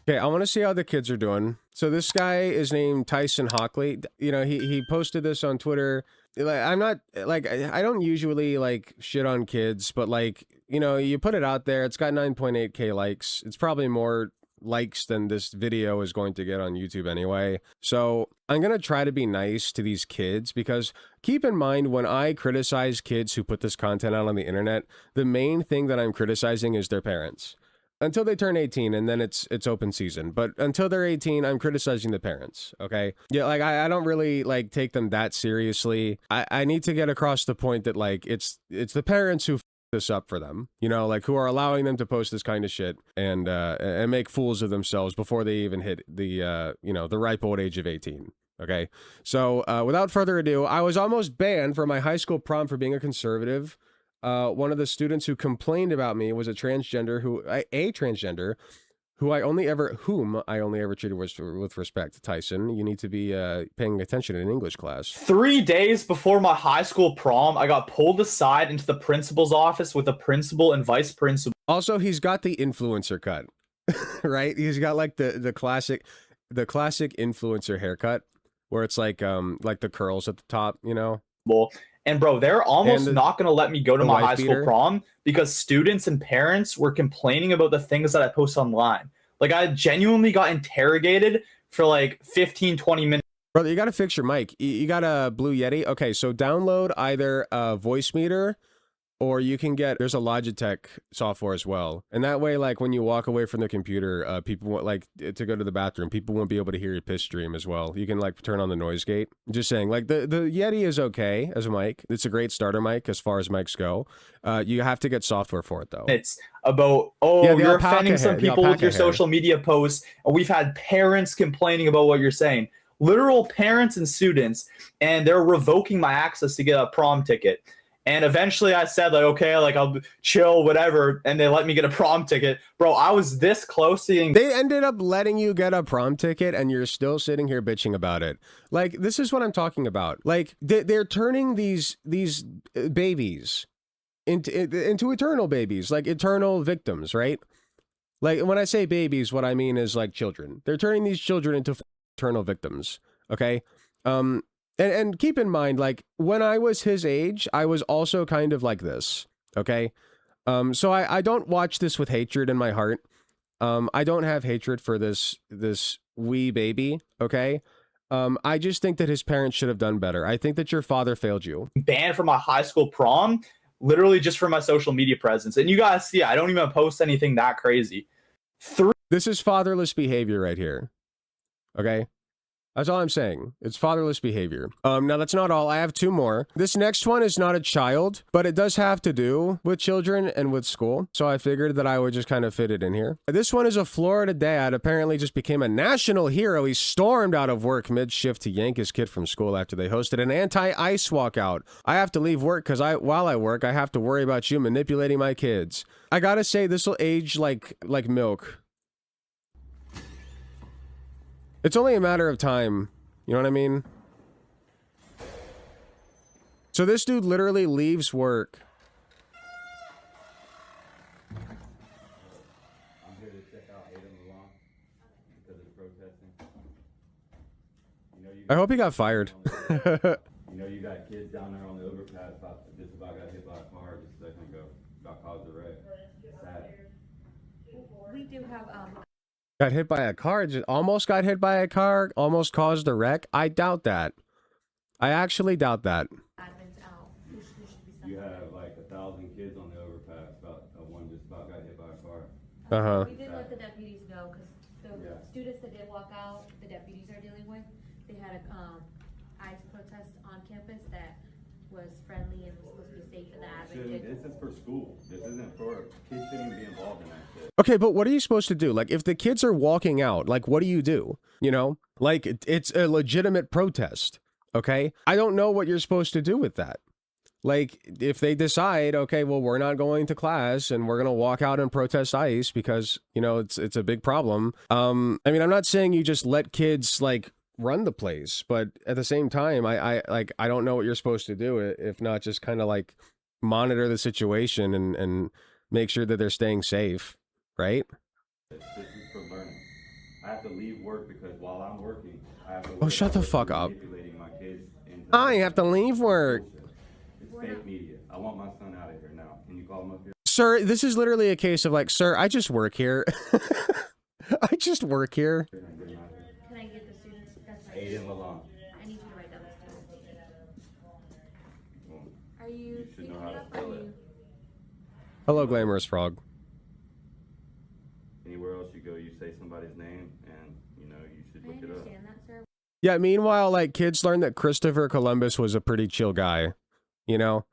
Okay, I want to see how the kids are doing. So this guy is named Tyson Hockley. You know, he posted this on Twitter. Like, I'm not like I don't usually like shit on kids, but like, you know, you put it out there. It's got 9.8K likes. It's probably more likes than this video is going to get on YouTube anyway. So I'm gonna try to be nice to these kids, because keep in mind, when I criticize kids who put this content out on the internet, the main thing that I'm criticizing is their parents. Until they turn 18, and then it's open season. But until they're 18, I'm criticizing the parents, okay? Yeah, like, I don't really, like, take them that seriously. I need to get across the point that, like, it's the parents who f this up for them, you know, like, who are allowing them to post this kind of shit and make fools of themselves before they even hit the, you know, the ripe old age of 18. Okay? So, without further ado, I was almost banned from my high school prom for being a conservative. One of the students who complained about me was a transgender whom I only ever treated with respect. Tyson, you need to be paying attention in English class. 3 days before my high school prom, I got pulled aside into the principal's office with the principal and vice principal. Also, he's got the influencer cut, right? He's got like the classic influencer haircut, where it's like the curls at the top, you know. And bro, they're almost not going to let me go to my high school prom because students and parents were complaining about the things that I post online. Like, I genuinely got interrogated for like 15, 20 minutes. Brother, you got to fix your mic. You got a Blue Yeti? Okay, so download either a voice meter, or you can get, there's a Logitech software as well. And that way, like, when you walk away from the computer, people won't, like, to go to the bathroom, people won't be able to hear your piss stream as well. You can, like, turn on the noise gate. Just saying, like, the Yeti is okay as a mic. It's a great starter mic as far as mics go. You have to get software for it, though. It's about, oh, you're offending some people with your social media posts. And we've had parents complaining about what you're saying. Literal parents and students, and they're revoking my access to get a prom ticket. And eventually I said, like, okay, like, I'll chill, whatever. And they let me get a prom ticket. Bro, I was this close to getting... They ended up letting you get a prom ticket, and you're still sitting here bitching about it. Like, this is what I'm talking about. Like, they're turning these babies into eternal babies, like eternal victims, right? Like, when I say babies, what I mean is, like, children. They're turning these children into eternal victims, okay? And keep in mind, like, when I was his age, I was also kind of like this, okay? So I don't watch this with hatred in my heart. I don't have hatred for this wee baby, okay? I just think that his parents should have done better. I think that your father failed you. Banned from my high school prom, literally just for my social media presence. And you guys see, I don't even post anything that crazy. This is fatherless behavior right here, okay? That's all I'm saying. It's fatherless behavior. Now that's not all. I have two more. This next one is not a child, but it does have to do with children and with school. So I figured that I would just kind of fit it in here. This one is a Florida dad. Apparently just became a national hero. He stormed out of work mid-shift to yank his kid from school after they hosted an anti-ice walkout. I have to leave work because while I work, I have to worry about you manipulating my kids. I gotta say, this will age like milk. It's only a matter of time. You know what I mean? So this dude literally leaves work. I'm here to check out Adam Milan because of protesting. You know, I hope he got fired. You know, you got kids down there on the overpass just about got hit by a car just a second ago. About caused a wreck. Sad. We do have Got hit by a car, just almost got hit by a car, almost caused a wreck. I doubt that. I actually doubt that. admins out. You have like 1,000 kids on the overpass. One just about got hit by a car. Uh-huh. We did let the deputies know because the students that did walk out, the deputies are dealing with, they had a ICE protest on campus that was friendly and was supposed to be safe for the admin. This is for school. This isn't for kids shouldn't be involved in that shit. Okay, but what are you supposed to do? Like, if the kids are walking out, like, what do? You know? Like, it's a legitimate protest, okay? I don't know what you're supposed to do with that. Like, if they decide, okay, well, we're not going to class and we're going to walk out and protest ICE because, you know, it's a big problem. I mean, I'm not saying you just let kids, like, run the place, but at the same time, I don't know what you're supposed to do if not just kind of, like, monitor the situation and make sure that they're staying safe, right? This is for learning. have to leave work because while I'm working, I have to. Oh, shut the fuck up. Manipulating my kids into I have to leave work. It's fake media. I want my son out of here now. Can you call him up here? Sir, this is literally a case of like, sir, I just work here. I just work here. Can I get the students? That's right. Aiden Lalonde. I need you to write down the student's name. Well, Are you should know picking how to up? spell Are it. you? Hello, glamorous frog. anywhere else you go, you say somebody's name, and you know you should look I it up. understand that, sir. Yeah, meanwhile, like, kids learn that Christopher Columbus was a pretty chill guy, you know?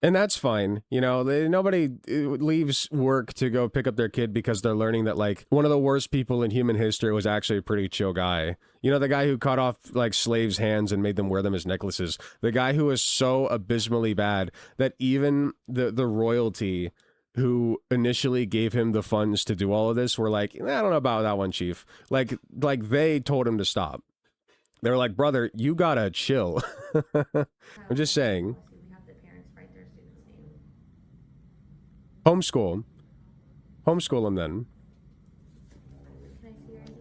And that's fine, you know? Nobody leaves work to go pick up their kid because they're learning that, like, one of the worst people in human history was actually a pretty chill guy. You know, the guy who cut off, like, slaves' hands and made them wear them as necklaces. The guy who was so abysmally bad that even the royalty who initially gave him the funds to do all of this were like, I don't know about that one, chief. Like they told him to stop. They were like, brother, you gotta chill. I'm just saying. We have the parents write their student's name. Homeschool. Homeschool them then. Can I see your ID?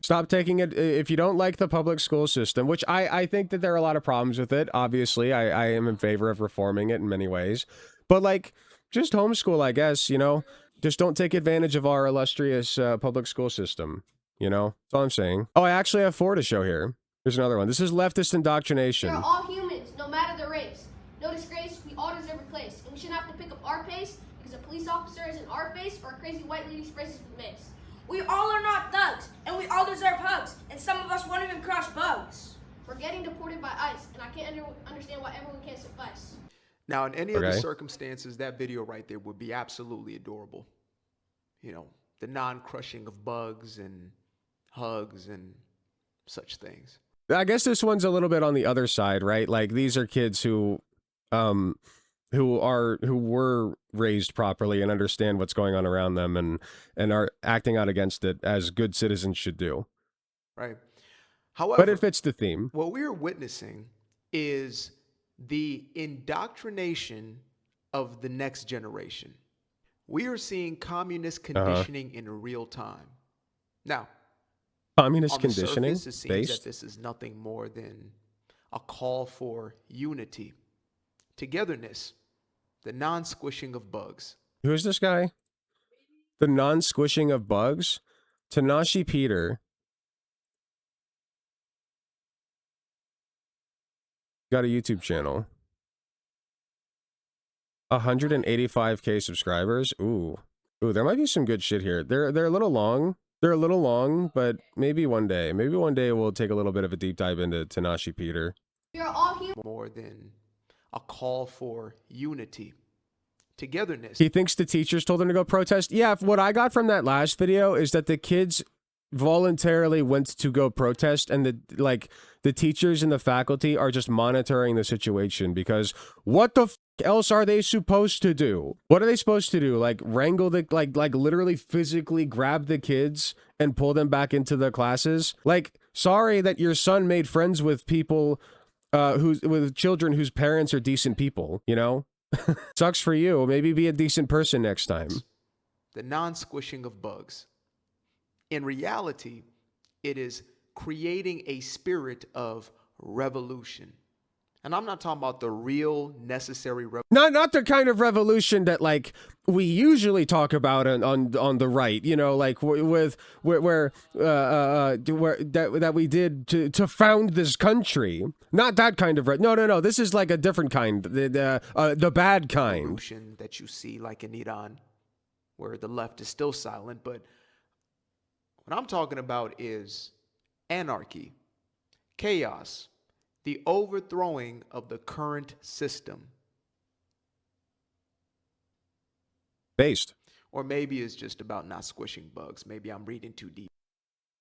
Stop taking it. If you don't like the public school system, which I think that there are a lot of problems with it, obviously, I am in favor of reforming it in many ways. But, like, just homeschool, I guess, you know? Just don't take advantage of our illustrious public school system, you know? That's all I'm saying. Oh, I actually have 4 to show here. Here's another one. This is leftist indoctrination. We are all humans, no matter the race. No disgrace, we all deserve a place. And we shouldn't have to pick up our pace because a police officer isn't our face or a crazy white lady sprays us with mace. We all are not thugs, and we all deserve hugs, and some of us won't even crush bugs. We're getting deported by ICE, and I can't understand why everyone can't suffice. Now, in any other Okay. circumstances, that video right there would be absolutely adorable. You know, the non-crushing of bugs and hugs and such things. I guess this one's a little bit on the other side, right? Like, these are kids who were raised properly and understand what's going on around them and are acting out against it as good citizens should do. Right. However, But it fits the theme. what we're witnessing is the indoctrination of the next generation. We are seeing communist conditioning in real time. Now, Communist on the conditioning surface, it seems based. that this is nothing more than a call for unity, togetherness, the non-squishing of bugs. Who's this guy? The non-squishing of bugs? Tanashi Peter. Got a YouTube channel. 185K subscribers. Ooh, there might be some good shit here. They're a little long. They're a little long, but maybe one day we'll take a little bit of a deep dive into Tanashi Peter. We are all humans. More than a call for unity, togetherness. He thinks the teachers told him to go protest. Yeah, what I got from that last video is that the kids voluntarily went to go protest, and the teachers and the faculty are just monitoring the situation because what the else are they supposed to do? What are they supposed to do? Like wrangle the like literally physically grab the kids and pull them back into the classes? Like, sorry that your son made friends with people with children whose parents are decent people, you know? Sucks for you. Maybe be a decent person next time. The non-squishing of bugs. In reality, it is creating a spirit of revolution. And I'm not talking about the real necessary Not the kind of revolution that like we usually talk about on the right, you know, like that we did to found this country. Not that kind of no. This is like a different kind, the bad kind. revolution that you see like in Iran, where the left is still silent. But what I'm talking about is anarchy, chaos, the overthrowing of the current system. Based. Or maybe it's just about not squishing bugs. Maybe I'm reading too deep.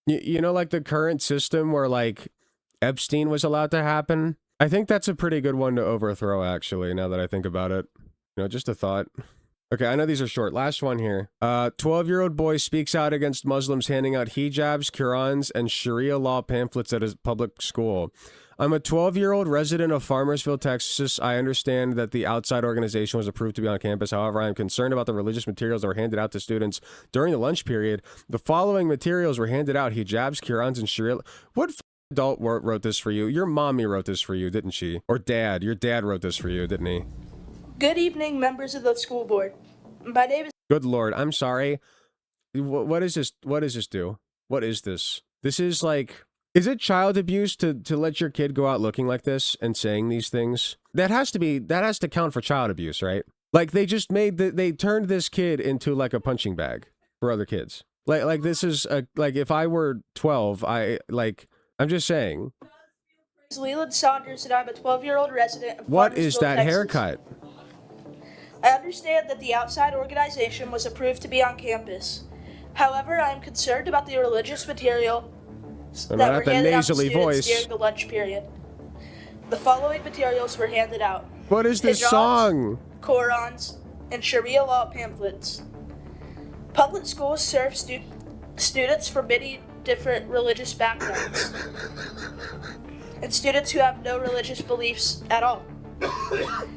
You know, like the current system where like Epstein was allowed to happen. I think that's a pretty good one to overthrow, actually, now that I think about it. You know, just a thought. Okay, I know these are short. Last one here. 12-year-old boy speaks out against Muslims handing out hijabs, Qurans, and Sharia law pamphlets at his public school. I'm a 12-year-old resident of Farmersville, Texas. I understand that the outside organization was approved to be on campus. However, I am concerned about the religious materials that were handed out to students during the lunch period. The following materials were handed out: hijabs, Qurans, and Sharia. What adult wrote this for you? Your mommy wrote this for you, didn't she? Or dad? Your dad wrote this for you, didn't he? Good evening, members of the school board. My name is... Good Lord, I'm sorry. What is this? What does this do? What is this? This is like... Is it child abuse to let your kid go out looking like this and saying these things? That has to count for child abuse, right? Like they just they turned this kid into like a punching bag for other kids. Like this is like if I were 12, I'm just saying. Leland Saunders, and I'm a 12-year-old resident of What is Farmersville, that Texas. haircut? I understand that the outside organization was approved to be on campus. However, I am concerned about the religious material that were handed out to students during the lunch period. The following materials were handed out. What is this hijabs, song? Qurans, and Sharia law pamphlets. Public schools serve students from many different religious backgrounds, and students who have no religious beliefs at all.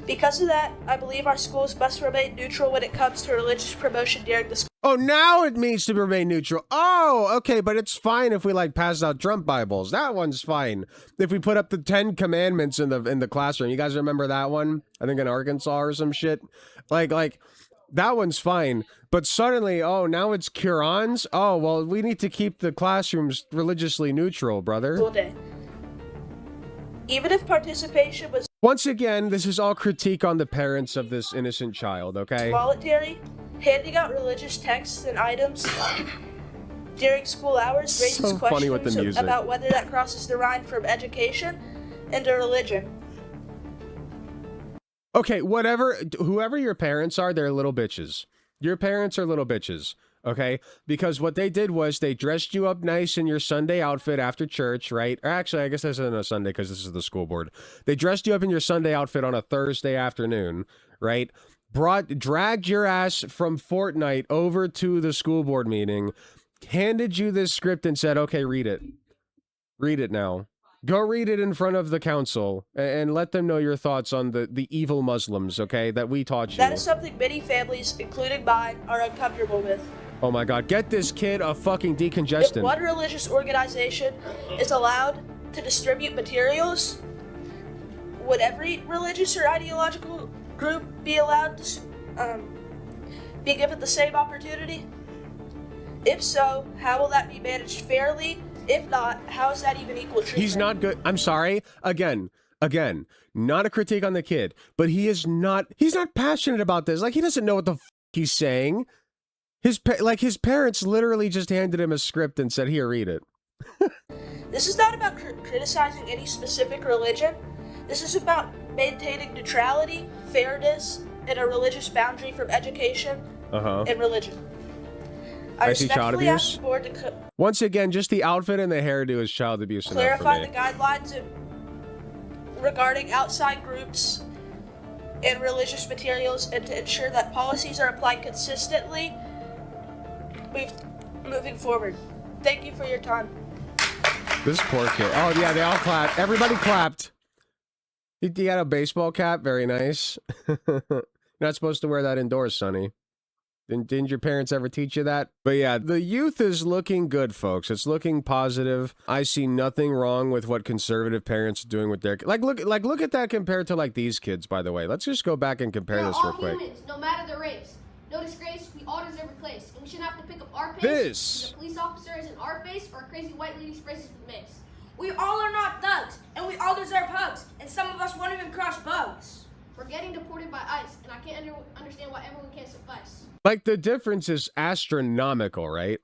Because of that, I believe our schools must remain neutral when it comes to religious promotion during the school. Oh, now it means to remain neutral. Oh, okay, but it's fine if we like pass out Trump Bibles. That one's fine. If we put up the 10 Commandments in the classroom, you guys remember that one? I think in Arkansas or some shit. Like that one's fine. But suddenly, oh, now it's Qurans. Oh, well, we need to keep the classrooms religiously neutral, brother. School day. Even if participation was Once again, this is all critique on the parents of this innocent child, okay? voluntary, handing out religious texts and items during school hours raises So funny with the questions music. about whether that crosses the line from education into religion. Okay, whoever your parents are, they're little bitches. Your parents are little bitches, okay? Because what they did was they dressed you up nice in your Sunday outfit after church, right? Or actually, I guess this isn't a Sunday because this is the school board. They dressed you up in your Sunday outfit on a Thursday afternoon, right? Dragged your ass from Fortnite over to the school board meeting, handed you this script and said, okay, read it. Read it now. Go read it in front of the council and let them know your thoughts on the evil Muslims, okay, that we taught you. That is something many families, including mine, are uncomfortable with. Oh my God, get this kid a fucking decongestant. If one religious organization is allowed to distribute materials, would every religious or ideological group be allowed to be given the same opportunity? If so, how will that be managed fairly? If not, how is that even equal treatment? He's not good. I'm sorry. Again, not a critique on the kid, but he's not passionate about this. Like, he doesn't know what the he's saying. His parents literally just handed him a script and said, here, read it. This is not about criticizing any specific religion. This is about maintaining neutrality, fairness, and a religious boundary from education and religion. I see child respectfully ask abuse. the board to Once again, just the outfit and the hairdo is child abuse enough for clarify me. the guidelines regarding outside groups and religious materials, and to ensure that policies are applied consistently moving forward. Thank you for your time. This poor kid. Oh, yeah, they all clapped. Everybody clapped. He had a baseball cap. Very nice. You're not supposed to wear that indoors, Sonny. Didn't your parents ever teach you that? But yeah, the youth is looking good, folks. It's looking positive. I see nothing wrong with what conservative parents are doing with their look at that compared to like these kids, by the way. Let's just go back and compare this real quick. Humans, no matter their race. No disgrace, we all deserve a place, and we shouldn't have to pick up our pace. This. The police officer is in our face, or a crazy white lady sprays us with mace. We all are not thugs, and we all deserve hugs, and some of us won't even crush bugs. We're getting deported by ICE, and I can't understand why everyone can't suffice. Like, the difference is astronomical, right?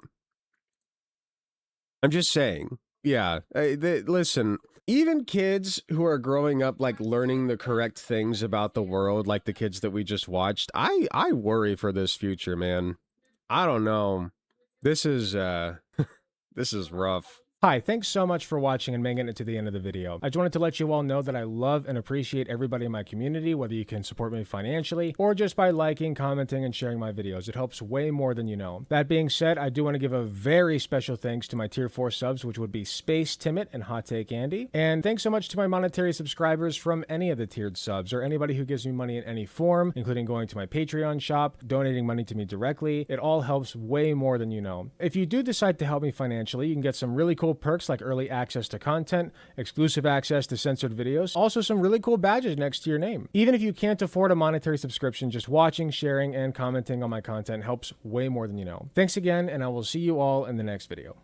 I'm just saying. Yeah, listen, even kids who are growing up, like, learning the correct things about the world, like the kids that we just watched, I worry for this future, man. I don't know. This is, this is rough. Hi, thanks so much for watching and making it to the end of the video. I just wanted to let you all know that I love and appreciate everybody in my community, whether you can support me financially or just by liking, commenting, and sharing my videos. It helps way more than you know. That being said, I do want to give a very special thanks to my tier 4 subs, which would be Space Timid and Hot Take Andy. And thanks so much to my monetary subscribers from any of the tiered subs or anybody who gives me money in any form, including going to my Patreon shop, donating money to me directly. It all helps way more than you know. If you do decide to help me financially, you can get some really cool perks like early access to content, exclusive access to censored videos, also some really cool badges next to your name. Even if you can't afford a monetary subscription, just watching, sharing, and commenting on my content helps way more than you know. Thanks again, and I will see you all in the next video.